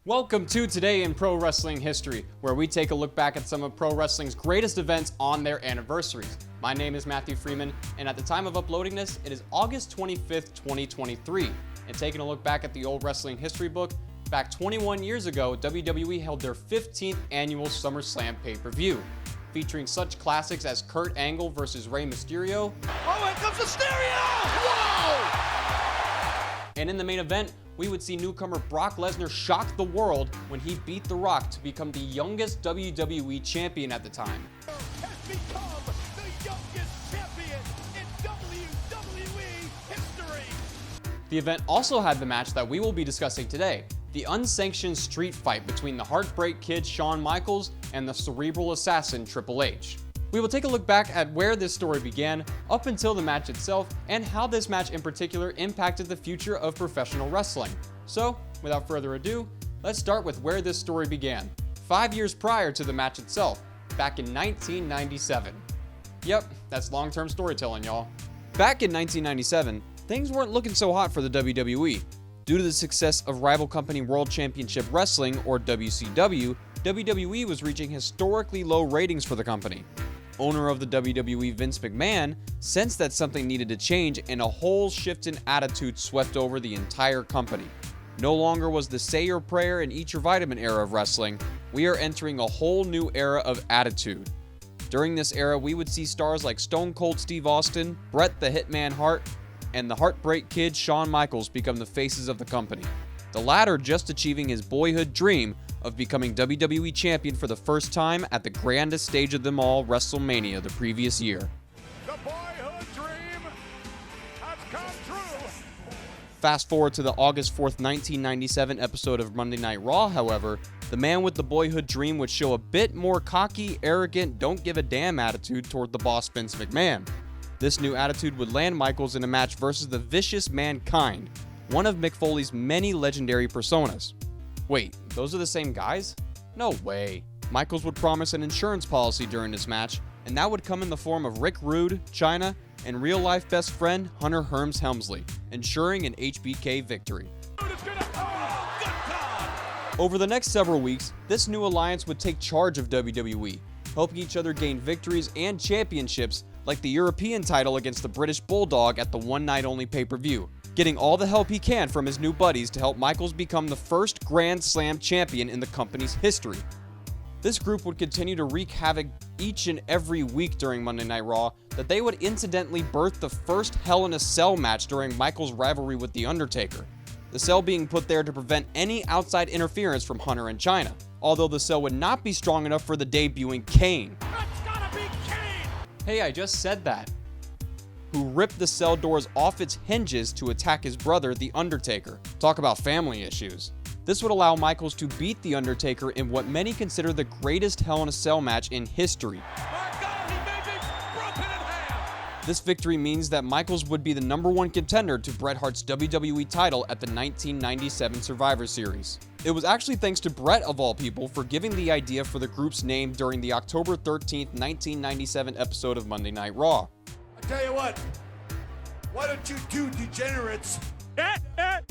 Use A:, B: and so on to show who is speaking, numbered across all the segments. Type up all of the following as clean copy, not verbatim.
A: Welcome to Today in Pro Wrestling History, where we take a look back at some of pro wrestling's greatest events on their anniversaries. My name is Matthew Freeman, and at the time of uploading this, it is August 25th, 2023. And taking a look back at the old wrestling history book, back 21 years ago, WWE held their 15th annual SummerSlam pay-per-view, featuring such classics as Kurt Angle versus Rey Mysterio.
B: Oh, here comes Mysterio! Whoa!
A: And in the main event, we would see newcomer Brock Lesnar shock the world when he beat The Rock to become the youngest WWE champion at the time.
B: Has become the youngest champion in WWE history.
A: The event also had the match that we will be discussing today, the unsanctioned street fight between the Heartbreak Kid Shawn Michaels and the cerebral assassin Triple H. We will take a look back at where this story began, up until the match itself, and how this match in particular impacted the future of professional wrestling. So, without further ado, let's start with where this story began, 5 years prior to the match itself, back in 1997. Yep, that's long-term storytelling, y'all. Back in 1997, things weren't looking so hot for the WWE. Due to the success of rival company World Championship Wrestling, or WCW, WWE was reaching historically low ratings for the company. Owner of the WWE, Vince McMahon, sensed that something needed to change, and a whole shift in attitude swept over the entire company. No longer was the say your prayer and eat your vitamin era of wrestling. We are entering a whole new era of attitude. During this era, we would see stars like Stone Cold Steve Austin, Bret the Hitman Hart, and the Heartbreak Kid Shawn Michaels become the faces of the company. The latter just achieving his boyhood dream of becoming WWE Champion for the first time at the grandest stage of them all, WrestleMania, the previous year.
B: The boyhood dream has come true.
A: Fast forward to the August 4th, 1997 episode of Monday Night Raw, however, the man with the boyhood dream would show a bit more cocky, arrogant, don't give a damn attitude toward the boss Vince McMahon. This new attitude would land Michaels in a match versus the Vicious Mankind, one of Mick Foley's many legendary personas. Wait, those are the same guys? No way. Michaels would promise an insurance policy during this match, and that would come in the form of Rick Rude, Chyna, and real-life best friend Hunter Hearns Helmsley, ensuring an HBK victory. Over the next several weeks, this new alliance would take charge of WWE, helping each other gain victories and championships like the European title against the British Bulldog at the one-night-only pay-per-view, getting all the help he can from his new buddies to help Michaels become the first Grand Slam champion in the company's history. This group would continue to wreak havoc each and every week during Monday Night Raw, that they would incidentally birth the first Hell in a Cell match during Michaels' rivalry with The Undertaker, the cell being put there to prevent any outside interference from Hunter and Chyna, although the cell would not be strong enough for the debuting Kane.
B: That's gotta be Kane!
A: Hey, I just said that. Who ripped the cell doors off its hinges to attack his brother, The Undertaker. Talk about family issues. This would allow Michaels to beat The Undertaker in what many consider the greatest Hell in a Cell match in history.
B: My God, he may be broken in half!
A: This victory means that Michaels would be the #1 contender to Bret Hart's WWE title at the 1997 Survivor Series. It was actually thanks to Bret, of all people, for giving the idea for the group's name during the October 13th, 1997 episode of Monday Night Raw.
C: I tell you what, why don't you two degenerates?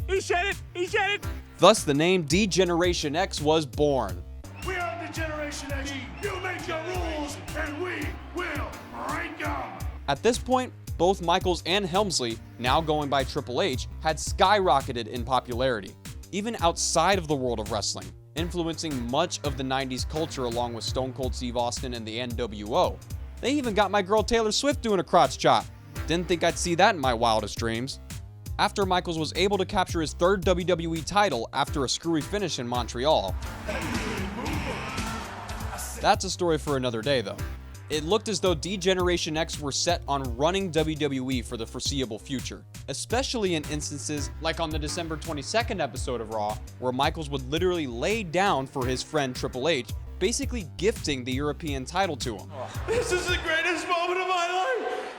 B: He said it!
A: Thus, the name D-Generation X was born.
C: We are the Generation X. You make your rules, and we will break them.
A: At this point, both Michaels and Helmsley, now going by Triple H, had skyrocketed in popularity, even outside of the world of wrestling, influencing much of the 90s culture along with Stone Cold Steve Austin and the NWO. They even got my girl Taylor Swift doing a crotch chop. Didn't think I'd see that in my wildest dreams. After Michaels was able to capture his third WWE title after a screwy finish in Montreal. That's a story for another day though. It looked as though D-Generation X were set on running WWE for the foreseeable future, especially in instances like on the December 22nd episode of Raw, where Michaels would literally lay down for his friend Triple H, basically gifting the European title to him.
C: This is the greatest moment of my life.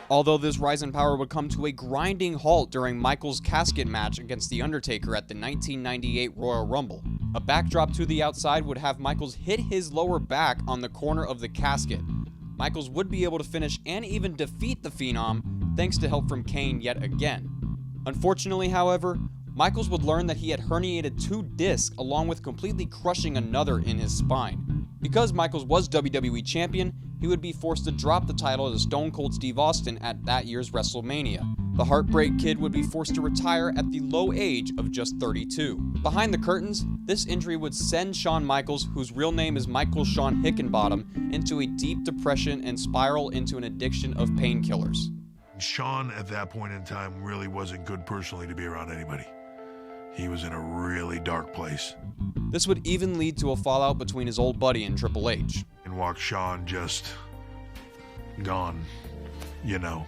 A: Although this rise in power would come to a grinding halt during Michaels' casket match against The Undertaker at the 1998 Royal Rumble. A backdrop to the outside would have Michaels hit his lower back on the corner of the casket. Michaels would be able to finish and even defeat the Phenom thanks to help from Kane yet again. Unfortunately, however, Michaels would learn that he had herniated 2 discs along with completely crushing another in his spine. Because Michaels was WWE Champion, he would be forced to drop the title to Stone Cold Steve Austin at that year's WrestleMania. The Heartbreak Kid would be forced to retire at the low age of just 32. Behind the curtains, this injury would send Shawn Michaels, whose real name is Michael Shawn Hickenbottom, into a deep depression and spiral into an addiction of painkillers.
C: Shawn, at that point in time, really wasn't good personally to be around anybody. He was in a really dark place.
A: This would even lead to a fallout between his old buddy and Triple H.
C: And walked Shawn just gone, you know.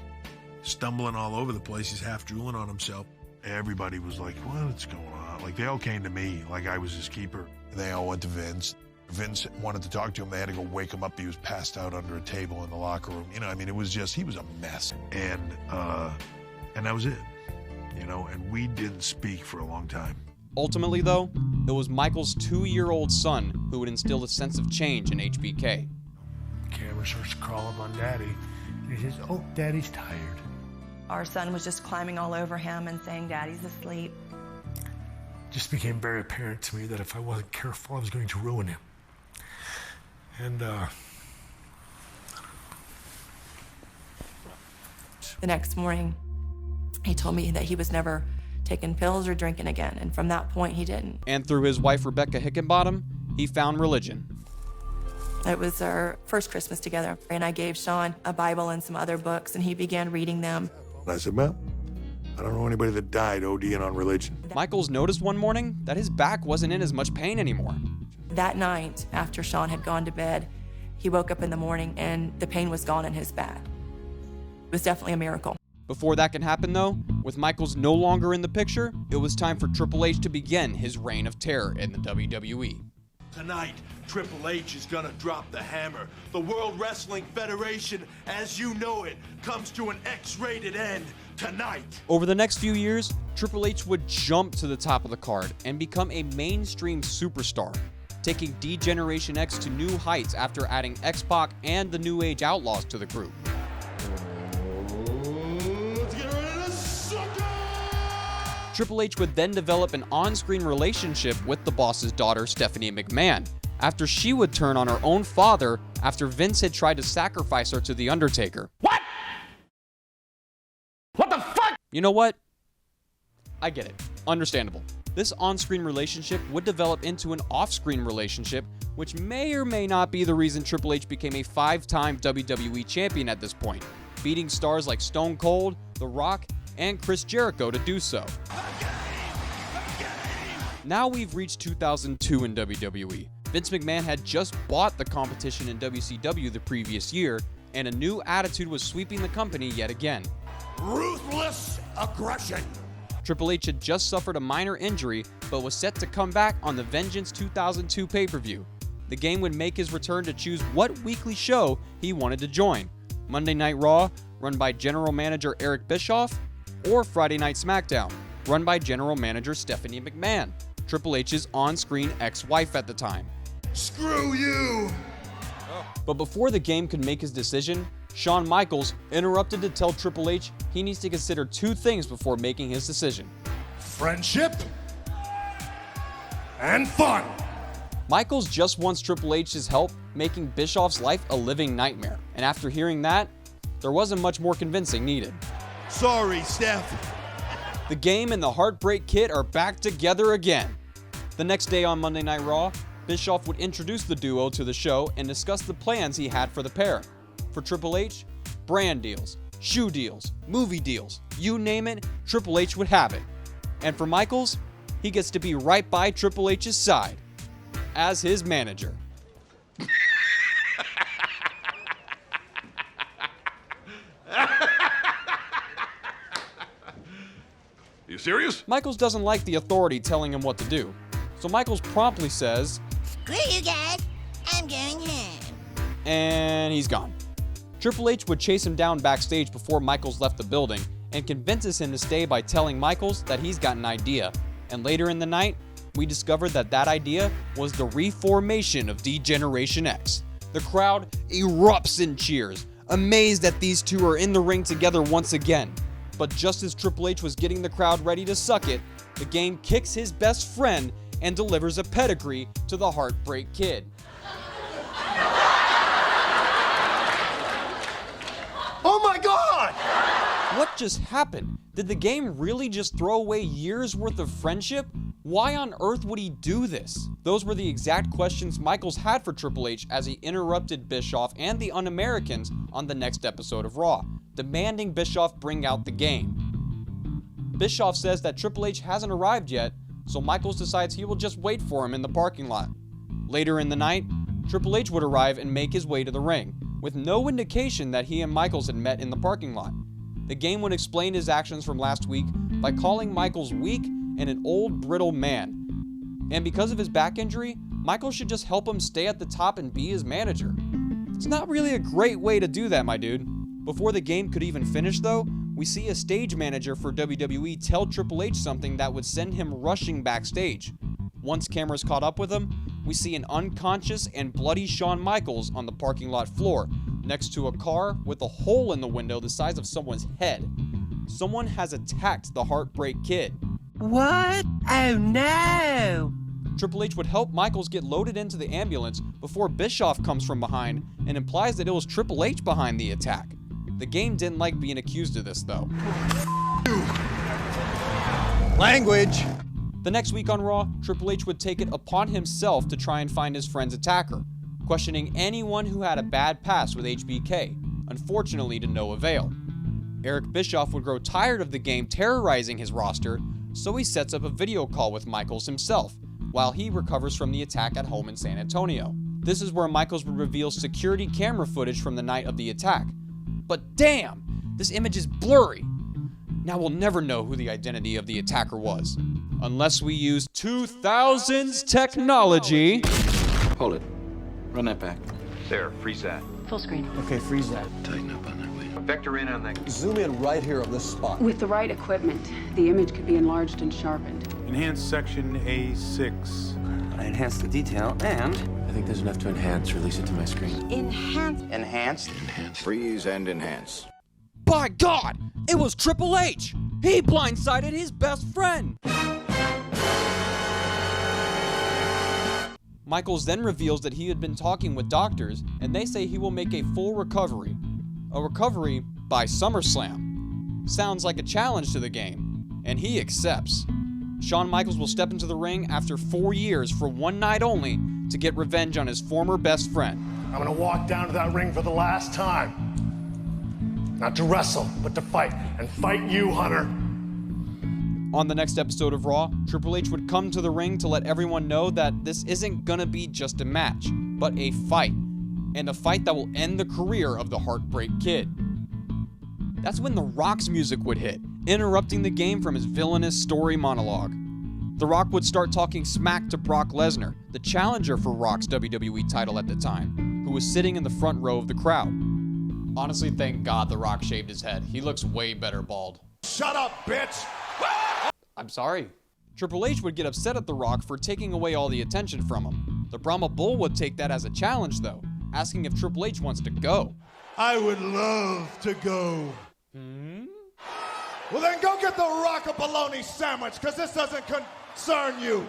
C: Stumbling all over the place, he's half drooling on himself. Everybody was like, what's going on? Like, they all came to me like I was his keeper. They all went to Vince. Vince wanted to talk to him. They had to go wake him up. He was passed out under a table in the locker room. You know, I mean, it was just, he was a mess. And that was it. You know, and we didn't speak for a long time.
A: Ultimately, though, it was Michael's 2-year-old son who would instill a sense of change in HBK.
C: Camera starts to crawl up on Daddy, and he says, oh, Daddy's tired.
D: Our son was just climbing all over him and saying, Daddy's asleep.
C: It just became very apparent to me that if I wasn't careful, I was going to ruin him. And,
D: The next morning, he told me that he was never taking pills or drinking again, and from that point, he didn't.
A: And through his wife, Rebecca Hickenbottom, he found religion.
D: It was our first Christmas together, and I gave Shawn a Bible and some other books, and he began reading them.
C: I said, well, I don't know anybody that died ODing on religion.
A: Michaels noticed one morning that his back wasn't in as much pain anymore.
D: That night, after Shawn had gone to bed, he woke up in the morning, and the pain was gone in his back. It was definitely a miracle.
A: Before that can happen, though, with Michaels no longer in the picture, it was time for Triple H to begin his reign of terror in the WWE.
E: Tonight, Triple H is gonna drop the hammer. The World Wrestling Federation, as you know it, comes to an X-rated end tonight.
A: Over the next few years, Triple H would jump to the top of the card and become a mainstream superstar, taking D-Generation X to new heights after adding X-Pac and the New Age Outlaws to the group. Triple H would then develop an on-screen relationship with the boss's daughter, Stephanie McMahon, after she would turn on her own father after Vince had tried to sacrifice her to The Undertaker.
B: What? What the fuck?
A: You know what? I get it. Understandable. This on-screen relationship would develop into an off-screen relationship, which may or may not be the reason Triple H became a 5-time WWE champion at this point, beating stars like Stone Cold, The Rock, and Chris Jericho to do so. Now we've reached 2002 in WWE. Vince McMahon had just bought the competition in WCW the previous year, and a new attitude was sweeping the company yet again.
E: Ruthless aggression.
A: Triple H had just suffered a minor injury, but was set to come back on the Vengeance 2002 pay-per-view. The game would make his return to choose what weekly show he wanted to join: Monday Night Raw, run by General Manager Eric Bischoff, or Friday Night SmackDown, run by General Manager Stephanie McMahon, Triple H's on-screen ex-wife at the time.
E: Screw you!
A: But before the game could make his decision, Shawn Michaels interrupted to tell Triple H he needs to consider 2 things before making his decision:
C: Friendship and fun.
A: Michaels just wants Triple H's help making Bischoff's life a living nightmare, and after hearing that, there wasn't much more convincing needed.
E: Sorry, Steph.
A: The Game and the Heartbreak Kid are back together again. The next day on Monday Night Raw, Bischoff would introduce the duo to the show and discuss the plans he had for the pair. For Triple H, brand deals, shoe deals, movie deals, you name it, Triple H would have it. And for Michaels, he gets to be right by Triple H's side as his manager.
B: You serious?
A: Michaels doesn't like the authority telling him what to do, so Michaels promptly says,
F: Screw you guys, I'm going home.
A: and he's gone. Triple H would chase him down backstage before Michaels left the building and convinces him to stay by telling Michaels that he's got an idea. And later in the night, we discovered that that idea was the reformation of D-Generation X. The crowd erupts in cheers, amazed that these two are in the ring together once again. But just as Triple H was getting the crowd ready to suck it, the Game kicks his best friend and delivers a pedigree to the Heartbreak Kid.
E: Oh my God!
A: What just happened? Did the Game really just throw away years worth of friendship? Why on earth would he do this? Those were the exact questions Michaels had for Triple H as he interrupted Bischoff and the Un-Americans on the next episode of Raw, demanding Bischoff bring out the Game. Bischoff says that Triple H hasn't arrived yet, so Michaels decides he will just wait for him in the parking lot. Later in the night, Triple H would arrive and make his way to the ring, with no indication that he and Michaels had met in the parking lot. The Game would explain his actions from last week by calling Michaels weak and an old, brittle man. And because of his back injury, Michaels should just help him stay at the top and be his manager. It's not really a great way to do that, my dude. Before the Game could even finish, though, we see a stage manager for WWE tell Triple H something that would send him rushing backstage. Once cameras caught up with him, we see an unconscious and bloody Shawn Michaels on the parking lot floor, next to a car with a hole in the window the size of someone's head. Someone has attacked the Heartbreak Kid.
G: What? Oh no!
A: Triple H would help Michaels get loaded into the ambulance before Bischoff comes from behind and implies that it was Triple H behind the attack. The Game didn't like being accused of this, though.
E: Language!
A: The next week on Raw, Triple H would take it upon himself to try and find his friend's attacker, questioning anyone who had a bad past with HBK, unfortunately to no avail. Eric Bischoff would grow tired of the Game terrorizing his roster, so he sets up a video call with Michaels himself, while he recovers from the attack at home in San Antonio. This is where Michaels would reveal security camera footage from the night of the attack. But damn, this image is blurry. Now we'll never know who the identity of the attacker was, unless we use 2000s technology.
H: Hold it. Run that back.
I: There, freeze that.
J: Full screen.
K: Okay, freeze that.
H: Tighten up on that way.
I: Vector in on that.
K: Zoom in right here on this spot.
J: With the right equipment, the image could be enlarged and sharpened.
L: Enhance section A6.
G: I enhanced the detail, and
K: I think there's enough to enhance. Release it to my screen.
F: Enhance.
H: Enhanced. Freeze and enhance.
A: By God, it was Triple H! He blindsided his best friend! Michaels then reveals that he had been talking with doctors, and they say he will make a full recovery. A recovery by SummerSlam. Sounds like a challenge to the Game, and he accepts. Shawn Michaels will step into the ring after 4 years for one night only to get revenge on his former best friend.
E: I'm gonna walk down to that ring for the last time. Not to wrestle, but to fight. And fight you, Hunter.
A: On the next episode of Raw, Triple H would come to the ring to let everyone know that this isn't gonna be just a match, but a fight. And a fight that will end the career of the Heartbreak Kid. That's when The Rock's music would hit, interrupting the Game from his villainous story monologue. The Rock would start talking smack to Brock Lesnar, the challenger for Rock's WWE title at the time, who was sitting in the front row of the crowd. Honestly, thank God The Rock shaved his head. He looks way better bald.
E: Shut up, bitch!
A: I'm sorry. Triple H would get upset at The Rock for taking away all the attention from him. The Brahma Bull would take that as a challenge, though, asking if Triple H wants to go.
E: I would love to go. Well, then go get the Rock a bologna sandwich, because this doesn't concern you.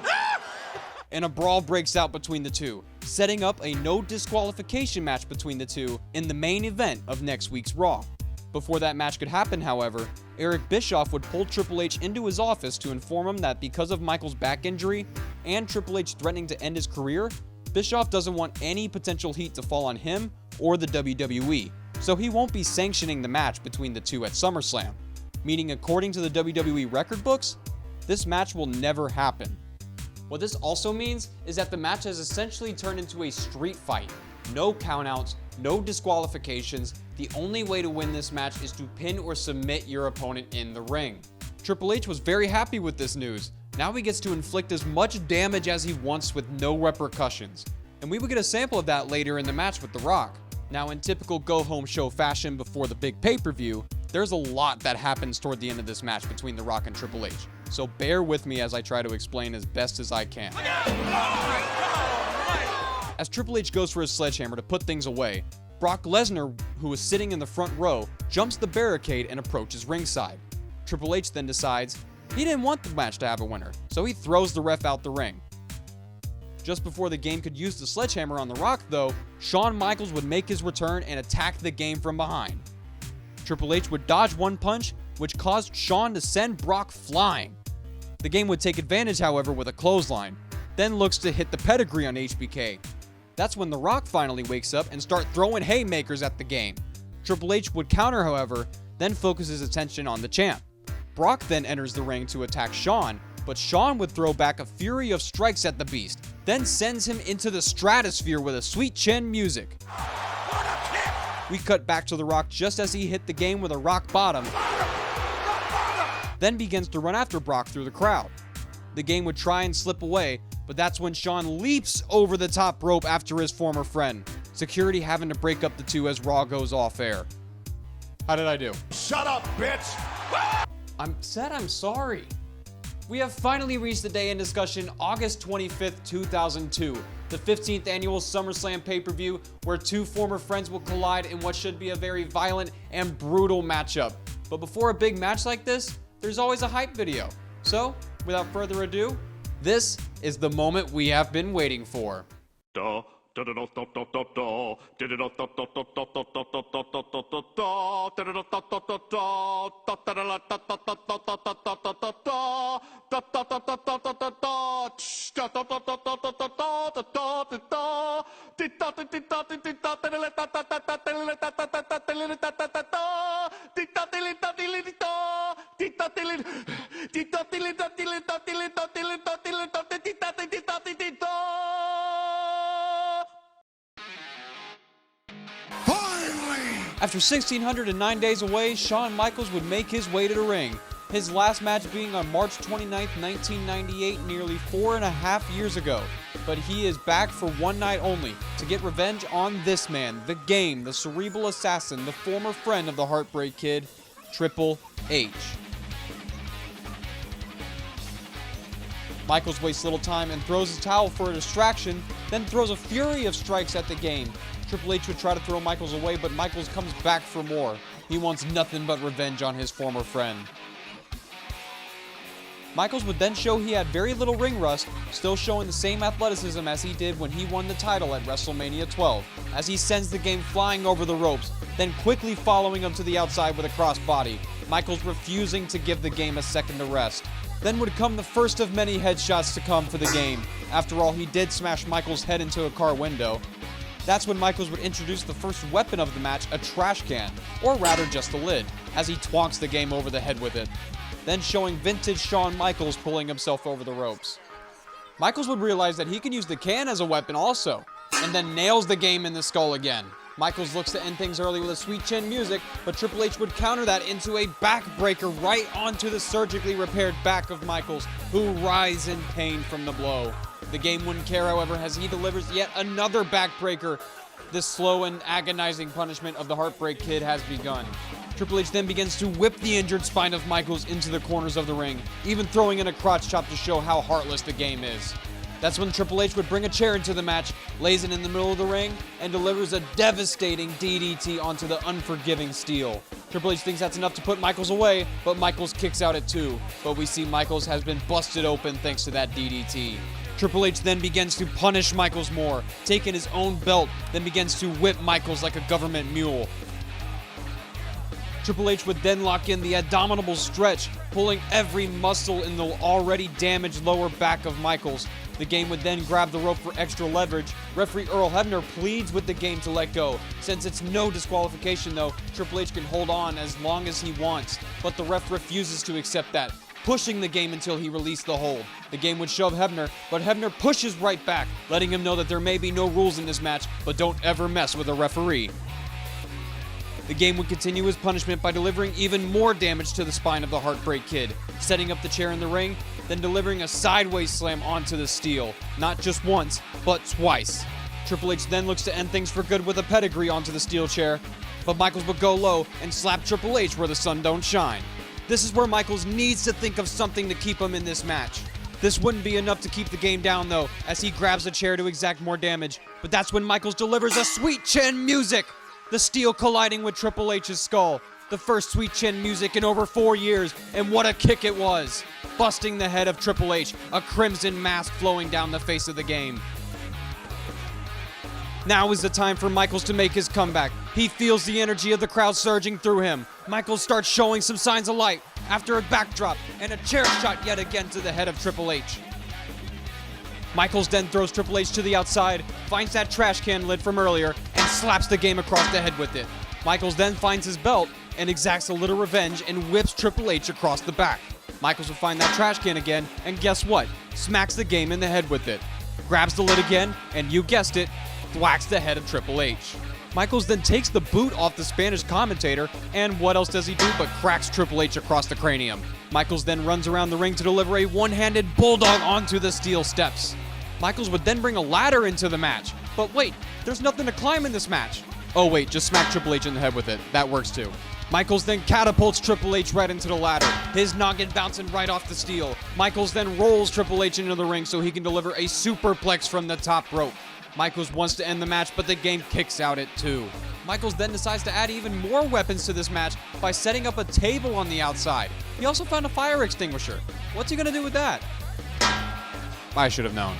A: And a brawl breaks out between the two, setting up a no disqualification match between the two in the main event of next week's Raw. Before that match could happen, however, Eric Bischoff would pull Triple H into his office to inform him that because of Michaels' back injury and Triple H threatening to end his career, Bischoff doesn't want any potential heat to fall on him or the WWE, so he won't be sanctioning the match between the two at SummerSlam, meaning according to the WWE record books, this match will never happen. What this also means is that the match has essentially turned into a street fight. No countouts, no disqualifications. The only way to win this match is to pin or submit your opponent in the ring. Triple H was very happy with this news. Now he gets to inflict as much damage as he wants with no repercussions. And we will get a sample of that later in the match with The Rock. Now, in typical go-home show fashion before the big pay-per-view, there's a lot that happens toward the end of this match between The Rock and Triple H. So bear with me as I try to explain as best as I can. As Triple H goes for his sledgehammer to put things away, Brock Lesnar, who is sitting in the front row, jumps the barricade and approaches ringside. Triple H then decides he didn't want the match to have a winner, so he throws the ref out the ring. Just before the game could use the sledgehammer on The Rock, though, Shawn Michaels would make his return and attack the game from behind. Triple H would dodge one punch, which caused Shawn to send Brock flying. The game would take advantage, however, with a clothesline, then looks to hit the pedigree on HBK. That's when The Rock finally wakes up and start throwing haymakers at the game. Triple H would counter, however, then focus his attention on the champ. Brock then enters the ring to attack Shawn, but Shawn would throw back a fury of strikes at the Beast, then sends him into the stratosphere with a sweet chin music. We cut back to The Rock just as he hit the game with a rock bottom, then begins to run after Brock through the crowd. The game would try and slip away, but that's when Shawn leaps over the top rope after his former friend, security having to break up the two as Raw goes off air. How did I do?
E: Shut up, bitch!
A: I'm sorry. We have finally reached the day in discussion, August 25th, 2002, the 15th annual SummerSlam pay-per-view, where two former friends will collide in what should be a very violent and brutal matchup. But before a big match like this, there's always a hype video. So, without further ado, this is the moment we have been waiting for. After 1,609 days away, Shawn Michaels would make his way to the ring. His last match being on March 29th, 1998, nearly 4.5 years ago. But he is back for one night only, to get revenge on this man, the Game, the cerebral assassin, the former friend of the Heartbreak Kid, Triple H. Michaels wastes little time and throws his towel for a distraction, then throws a fury of strikes at the Game. Triple H would try to throw Michaels away, but Michaels comes back for more. He wants nothing but revenge on his former friend. Michaels would then show he had very little ring rust, still showing the same athleticism as he did when he won the title at WrestleMania 12, as he sends the Game flying over the ropes, then quickly following him to the outside with a crossbody, Michaels refusing to give the Game a second to rest. Then would come the first of many headshots to come for the Game. After all, he did smash Michaels' head into a car window. That's when Michaels would introduce the first weapon of the match, a trash can, or rather just a lid, as he twonks the Game over the head with it. Then showing vintage Shawn Michaels pulling himself over the ropes. Michaels would realize that he can use the can as a weapon also, and then nails the Game in the skull again. Michaels looks to end things early with a sweet chin music, but Triple H would counter that into a backbreaker right onto the surgically repaired back of Michaels, who writhes in pain from the blow. The Game wouldn't care, however, as he delivers yet another backbreaker. This slow and agonizing punishment of the Heartbreak Kid has begun. Triple H then begins to whip the injured spine of Michaels into the corners of the ring, even throwing in a crotch chop to show how heartless the Game is. That's when Triple H would bring a chair into the match, lays it in the middle of the ring, and delivers a devastating DDT onto the unforgiving steel. Triple H thinks that's enough to put Michaels away, but Michaels kicks out at 2. But we see Michaels has been busted open thanks to that DDT. Triple H then begins to punish Michaels more, taking his own belt, then begins to whip Michaels like a government mule. Triple H would then lock in the abominable stretch, pulling every muscle in the already damaged lower back of Michaels. The Game would then grab the rope for extra leverage. Referee Earl Hebner pleads with the Game to let go. Since it's no disqualification though, Triple H can hold on as long as he wants, but the ref refuses to accept that, pushing the Game until he released the hold. The Game would shove Hebner, but Hebner pushes right back, letting him know that there may be no rules in this match, but don't ever mess with a referee. The Game would continue his punishment by delivering even more damage to the spine of the Heartbreak Kid, setting up the chair in the ring, then delivering a sideways slam onto the steel, not just once, but twice. Triple H then looks to end things for good with a pedigree onto the steel chair, but Michaels would go low and slap Triple H where the sun don't shine. This is where Michaels needs to think of something to keep him in this match. This wouldn't be enough to keep the Game down though, as he grabs a chair to exact more damage, but that's when Michaels delivers a sweet chin music! The steel colliding with Triple H's skull. The first Sweet Chin music in over 4 years, and what a kick it was! Busting the head of Triple H, a crimson mask flowing down the face of the game. Now is the time for Michaels to make his comeback. He feels the energy of the crowd surging through him. Michaels starts showing some signs of life after a backdrop and a chair shot yet again to the head of Triple H. Michaels then throws Triple H to the outside, finds that trash can lid from earlier, and slaps the game across the head with it. Michaels then finds his belt and exacts a little revenge and whips Triple H across the back. Michaels will find that trash can again, and guess what? Smacks the game in the head with it. Grabs the lid again, and you guessed it, thwacks the head of Triple H. Michaels then takes the boot off the Spanish commentator, and what else does he do but cracks Triple H across the cranium. Michaels then runs around the ring to deliver a one-handed bulldog onto the steel steps. Michaels would then bring a ladder into the match. But wait, there's nothing to climb in this match. Oh wait, just smack Triple H in the head with it. That works too. Michaels then catapults Triple H right into the ladder, his noggin bouncing right off the steel. Michaels then rolls Triple H into the ring so he can deliver a superplex from the top rope. Michaels wants to end the match, but the game kicks out at 2. Michaels then decides to add even more weapons to this match by setting up a table on the outside. He also found a fire extinguisher. What's he gonna do with that? I should have known.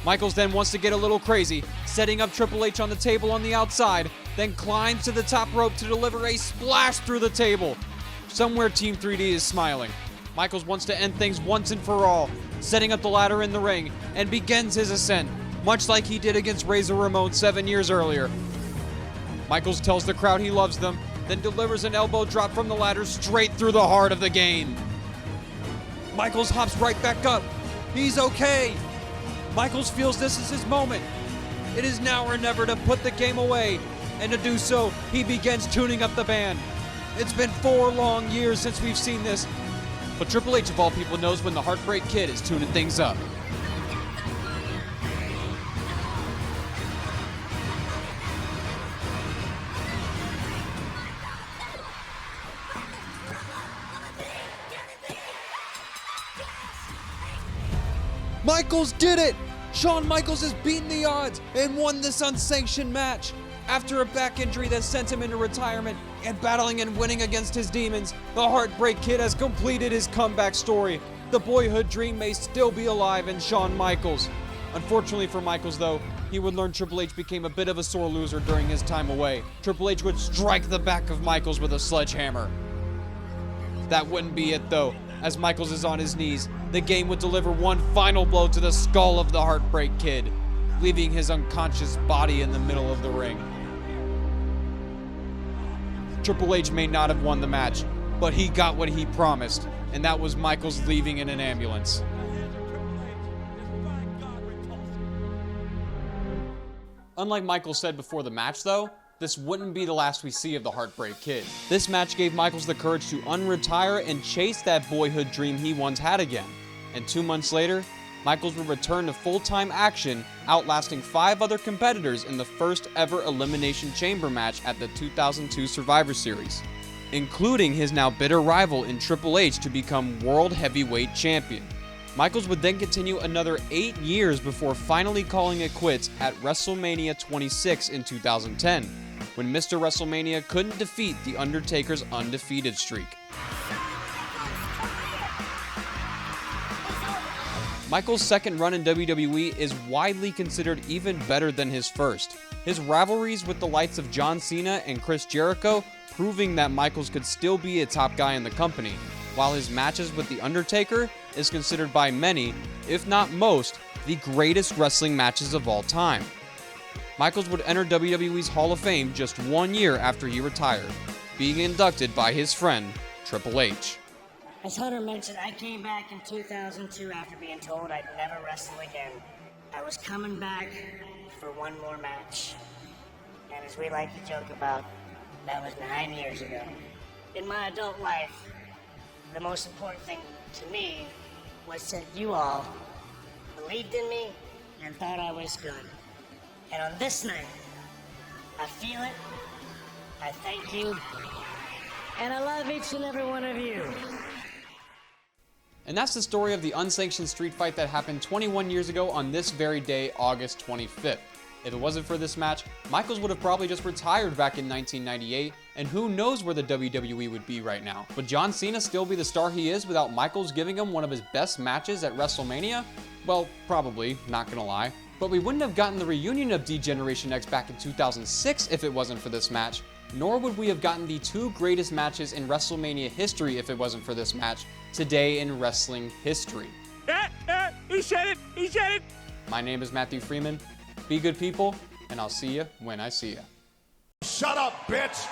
A: Michaels then wants to get a little crazy, setting up Triple H on the table on the outside, then climbs to the top rope to deliver a splash through the table. Somewhere Team 3D is smiling. Michaels wants to end things once and for all, setting up the ladder in the ring, and begins his ascent, much like he did against Razor Ramon 7 years earlier. Michaels tells the crowd he loves them, then delivers an elbow drop from the ladder straight through the heart of the game. Michaels hops right back up. He's okay. Michaels feels this is his moment. It is now or never to put the game away, and to do so, he begins tuning up the band. It's been 4 long years since we've seen this, but Triple H of all people knows when the Heartbreak Kid is tuning things up. Michaels did it! Shawn Michaels has beaten the odds and won this unsanctioned match. After a back injury that sent him into retirement and battling and winning against his demons, the Heartbreak Kid has completed his comeback story. The boyhood dream may still be alive in Shawn Michaels. Unfortunately for Michaels though, he would learn Triple H became a bit of a sore loser during his time away. Triple H would strike the back of Michaels with a sledgehammer. That wouldn't be it though. As Michaels is on his knees, the game would deliver one final blow to the skull of the Heartbreak Kid, leaving his unconscious body in the middle of the ring. Triple H may not have won the match, but he got what he promised, and that was Michaels leaving in an ambulance. Unlike Michaels said before the match though, this wouldn't be the last we see of the Heartbreak Kid. This match gave Michaels the courage to unretire and chase that boyhood dream he once had again. And 2 months later, Michaels would return to full-time action, outlasting 5 other competitors in the first ever Elimination Chamber match at the 2002 Survivor Series, including his now bitter rival in Triple H to become World Heavyweight Champion. Michaels would then continue another 8 years before finally calling it quits at WrestleMania 26 in 2010, when Mr. WrestleMania couldn't defeat The Undertaker's undefeated streak. Michaels' second run in WWE is widely considered even better than his first. His rivalries with the likes of John Cena and Chris Jericho proving that Michaels could still be a top guy in the company, while his matches with The Undertaker is considered by many, if not most, the greatest wrestling matches of all time. Michaels would enter WWE's Hall of Fame just 1 year after he retired, being inducted by his friend, Triple H.
M: As Hunter mentioned, I came back in 2002 after being told I'd never wrestle again. I was coming back for one more match. And as we like to joke about, that was 9 years ago. In my adult life, the most important thing to me was that you all believed in me and thought I was good. And on this night, I feel it, I thank you, and I love each and every one of you.
A: And that's the story of the unsanctioned street fight that happened 21 years ago on this very day, August 25th. If it wasn't for this match, Michaels would have probably just retired back in 1998, and who knows where the WWE would be right now. Would John Cena still be the star he is without Michaels giving him one of his best matches at WrestleMania? Well, probably, not gonna lie. But we wouldn't have gotten the reunion of D-Generation X back in 2006 if it wasn't for this match, nor would we have gotten the two greatest matches in WrestleMania history if it wasn't for this match, today in wrestling history.
B: He said it! He said it!
A: My name is Matthew Freeman. Be good people, and I'll see you when I see you.
E: Shut up, bitch!